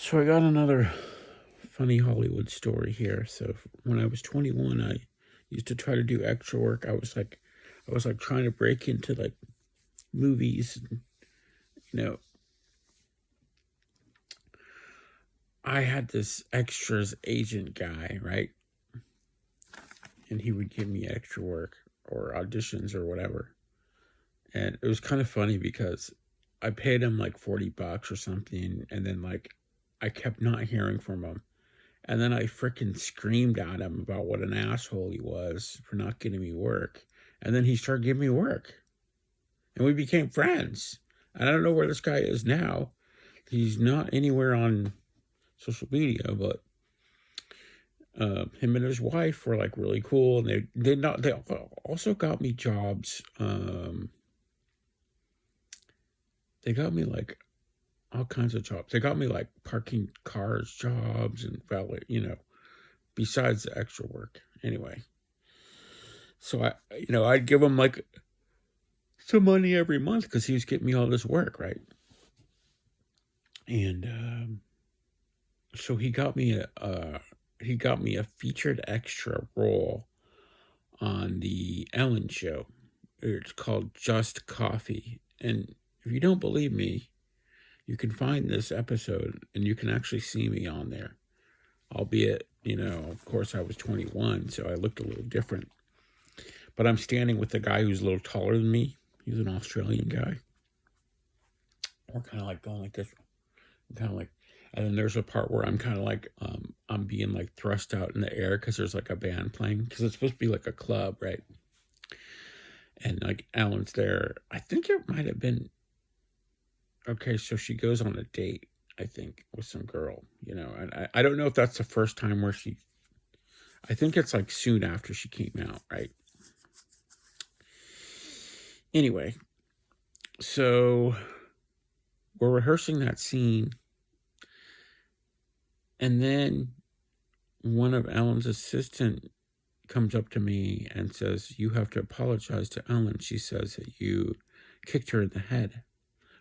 So I got another funny Hollywood story here. So when I was 21, I used to try to do extra work. I was like trying to break into like movies. You know, I had this extras agent guy, right? And he would give me extra work or auditions or whatever. And it was kind of funny because I paid him like $40 or something, and then like I kept not hearing from him. And then I freaking screamed at him about what an asshole he was for not getting me work. And then he started giving me work. And we became friends. And I don't know where this guy is now. He's not anywhere on social media, but him and his wife were like really cool. And they also got me jobs. They got me like all kinds of jobs. They got me like parking cars jobs and valet, besides the extra work. Anyway, so I'd give him like some money every month because he was getting me all this work, right? And so he got me a featured extra role on the Ellen Show. It's called Just Coffee, and if you don't believe me, you can find this episode and you can actually see me on there. Albeit, of course, I was 21, so I looked a little different. But I'm standing with a guy who's a little taller than me. He's an Australian guy. We're kind of like going like this. I'm kind of like, and then there's a part where I'm kind of like, I'm being like thrust out in the air because there's like a band playing because it's supposed to be like a club, right? And like Alan's there. I think it might have been okay. So she goes on a date, I think, with some girl, and I don't know if that's the first time where I think it's like soon after she came out, right? Anyway, so we're rehearsing that scene, and then one of Ellen's assistant comes up to me and says, "You have to apologize to Ellen. She says that you kicked her in the head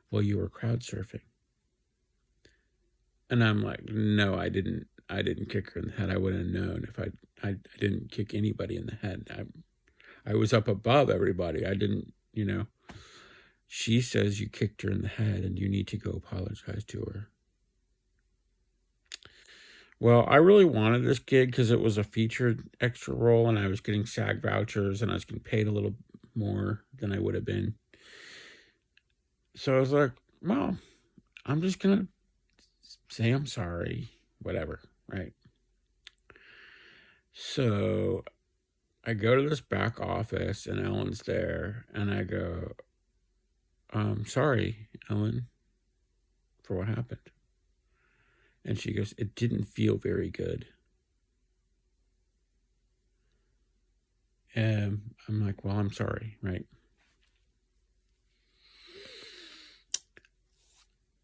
while you were crowd surfing." And I'm like, "No, I didn't. I didn't kick her in the head. I would have known if I didn't kick anybody in the head. I was up above everybody. I didn't, She says you kicked her in the head and you need to go apologize to her." Well, I really wanted this gig because it was a featured extra role and I was getting SAG vouchers and I was getting paid a little more than I would have been. So I was like, well, I'm just going to say I'm sorry, whatever, right? So I go to this back office and Ellen's there and I go, sorry, Ellen, for what happened. And she goes, "It didn't feel very good." And I'm like, well, I'm sorry, right?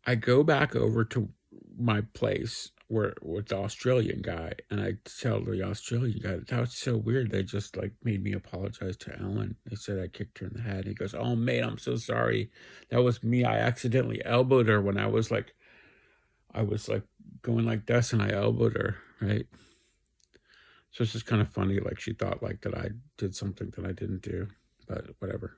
I go back over to my place where with the Australian guy, and I tell the Australian guy, "That was so weird. They just like made me apologize to Ellen. They said I kicked her in the head." He goes, "Oh, mate, I'm so sorry. That was me. I accidentally elbowed her when I was like going like this, and I elbowed her, right?" So it's just kind of funny. Like she thought like that I did something that I didn't do, but whatever.